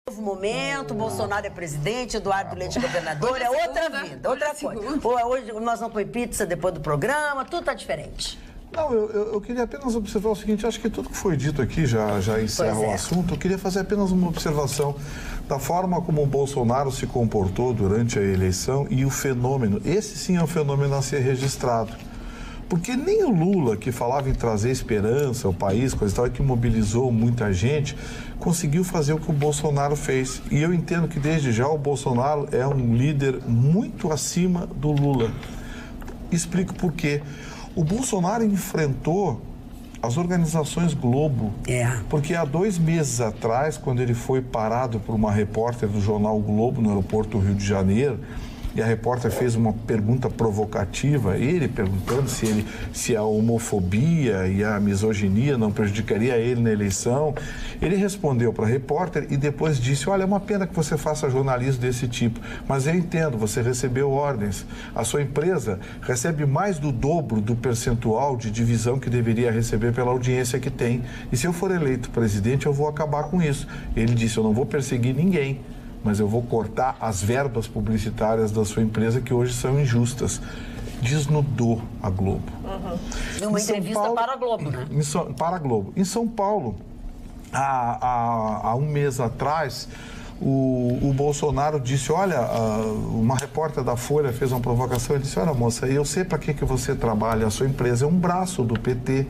Novo momento, Bolsonaro é presidente, Eduardo Leite é governador, é outra vida, outra coisa. Hoje nós vamos comer pizza depois do programa, tudo tá diferente. Não, eu queria apenas observar o seguinte, acho que tudo que foi dito aqui já encerra o assunto. Eu queria fazer apenas uma observação da forma como o Bolsonaro se comportou durante a eleição e o fenômeno. Esse sim é um fenômeno a ser registrado. Porque nem o Lula, que falava em trazer esperança ao país, coisa e tal, que mobilizou muita gente, conseguiu fazer o que o Bolsonaro fez. E eu entendo que desde já o Bolsonaro é um líder muito acima do Lula. Explico por quê. O Bolsonaro enfrentou as organizações Globo, porque há 2 meses atrás, quando ele foi parado por uma repórter do jornal Globo no aeroporto do Rio de Janeiro, e a repórter fez uma pergunta provocativa, ele perguntando se a homofobia e a misoginia não prejudicaria ele na eleição. Ele respondeu para a repórter e depois disse, olha, é uma pena que você faça jornalismo desse tipo, mas eu entendo, você recebeu ordens. A sua empresa recebe mais do dobro do percentual de divisão que deveria receber pela audiência que tem. E se eu for eleito presidente, eu vou acabar com isso. Ele disse, eu não vou perseguir ninguém, mas eu vou cortar as verbas publicitárias da sua empresa que hoje são injustas. Desnudou a Globo. Numa entrevista para a Globo, né? Para a Globo. Em São Paulo, há 1 mês atrás, o Bolsonaro disse, olha, uma repórter da Folha fez uma provocação, ele disse, olha moça, eu sei para que você trabalha, a sua empresa é um braço do PT.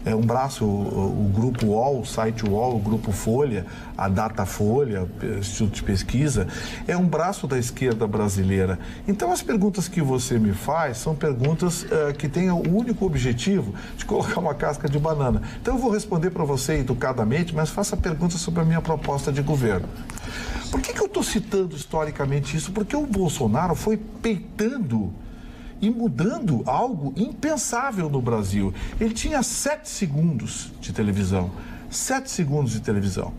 É um braço, o Grupo UOL, o site UOL, o Grupo Folha, a Datafolha, Instituto de Pesquisa, é um braço da esquerda brasileira. Então, as perguntas que você me faz são perguntas que têm o único objetivo de colocar uma casca de banana. Então, eu vou responder para você educadamente, mas faça perguntas sobre a minha proposta de governo. Por que eu estou citando historicamente isso? Porque o Bolsonaro foi peitando e mudando algo impensável no Brasil. Ele tinha 7 segundos de televisão. 7 segundos de televisão.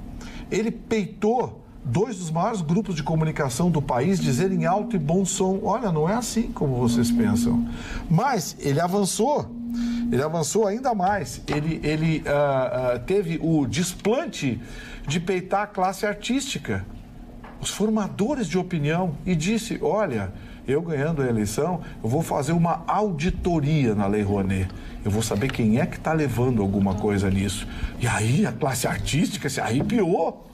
Ele peitou 2 dos maiores grupos de comunicação do país, dizerem em alto e bom som, olha, não é assim como vocês pensam. Mas ele avançou ainda mais. Ele teve o desplante de peitar a classe artística, os formadores de opinião, e disse, olha, eu ganhando a eleição, eu vou fazer uma auditoria na Lei Rouanet. Eu vou saber quem é que está levando alguma coisa nisso. E aí a classe artística se arrepiou.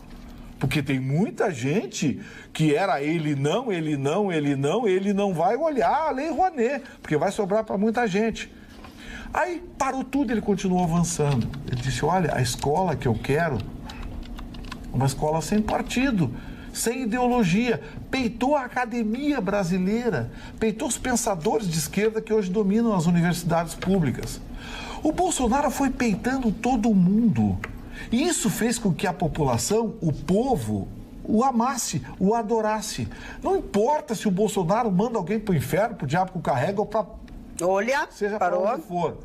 Porque tem muita gente que era ele não vai olhar a Lei Rouanet, porque vai sobrar para muita gente. Aí parou tudo, ele continuou avançando. Ele disse, olha, a escola que eu quero, uma escola sem partido, sem ideologia, peitou a academia brasileira, peitou os pensadores de esquerda que hoje dominam as universidades públicas. O Bolsonaro foi peitando todo mundo. E isso fez com que a população, o povo, o amasse, o adorasse. Não importa se o Bolsonaro manda alguém para o inferno, para o diabo que o carrega ou para... Olha, seja para onde for.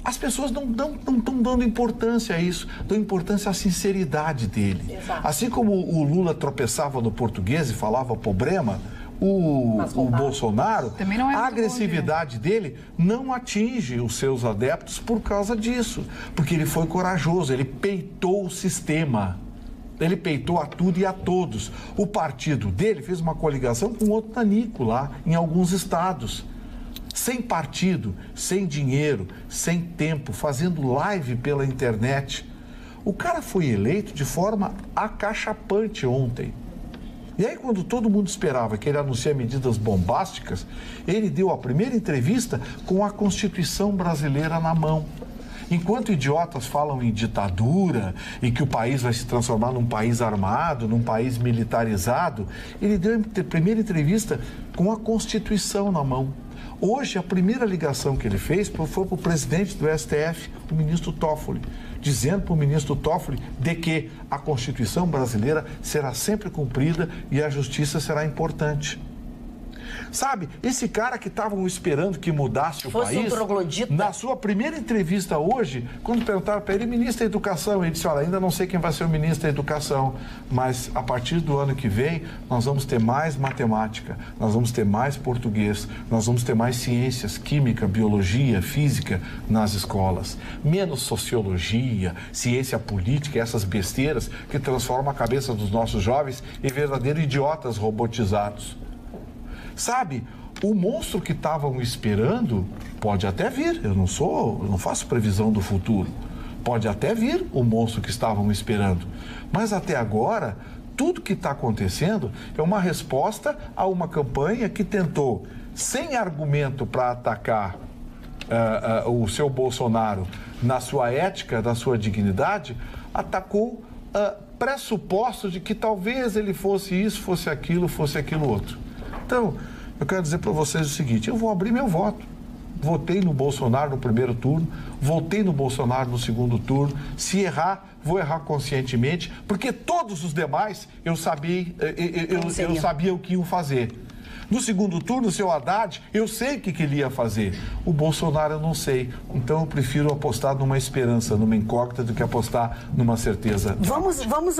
As pessoas não estão dando importância a isso, dão importância à sinceridade dele. Exato. Assim como o Lula tropeçava no português e falava problema, o Bolsonaro, a agressividade dele não atinge os seus adeptos por causa disso. Porque ele foi corajoso, ele peitou o sistema. Ele peitou a tudo e a todos. O partido dele fez uma coligação com outro nanico lá, em alguns estados. Sem partido, sem dinheiro, sem tempo, fazendo live pela internet. O cara foi eleito de forma acachapante ontem. E aí, quando todo mundo esperava que ele anunciasse medidas bombásticas, ele deu a primeira entrevista com a Constituição brasileira na mão. Enquanto idiotas falam em ditadura e que o país vai se transformar num país armado, num país militarizado, ele deu a primeira entrevista com a Constituição na mão. Hoje, a primeira ligação que ele fez foi para o presidente do STF, o ministro Toffoli, dizendo para o ministro Toffoli de que a Constituição brasileira será sempre cumprida e a justiça será importante. Sabe, esse cara que estavam esperando que mudasse o Fosse país... um troglodita. Na sua primeira entrevista hoje, quando perguntaram para ele, ministro da Educação, ele disse, olha, ainda não sei quem vai ser o ministro da Educação, mas a partir do ano que vem, nós vamos ter mais matemática, nós vamos ter mais português, nós vamos ter mais ciências, química, biologia, física nas escolas, menos sociologia, ciência política, essas besteiras que transformam a cabeça dos nossos jovens em verdadeiros idiotas robotizados. Sabe, o monstro que estavam esperando pode até vir, eu não faço previsão do futuro. Pode até vir o monstro que estavam esperando. Mas até agora, tudo que está acontecendo é uma resposta a uma campanha que tentou, sem argumento para atacar o seu Bolsonaro na sua ética, na sua dignidade, atacou pressupostos de que talvez ele fosse isso, fosse aquilo outro. Então, eu quero dizer para vocês o seguinte, eu vou abrir meu voto. Votei no Bolsonaro no primeiro turno, votei no Bolsonaro no segundo turno. Se errar, vou errar conscientemente, porque todos os demais eu sabia o que iam fazer. No segundo turno, o seu Haddad, eu sei o que ele ia fazer. O Bolsonaro eu não sei. Então eu prefiro apostar numa esperança, numa incógnita, do que apostar numa certeza. Vamos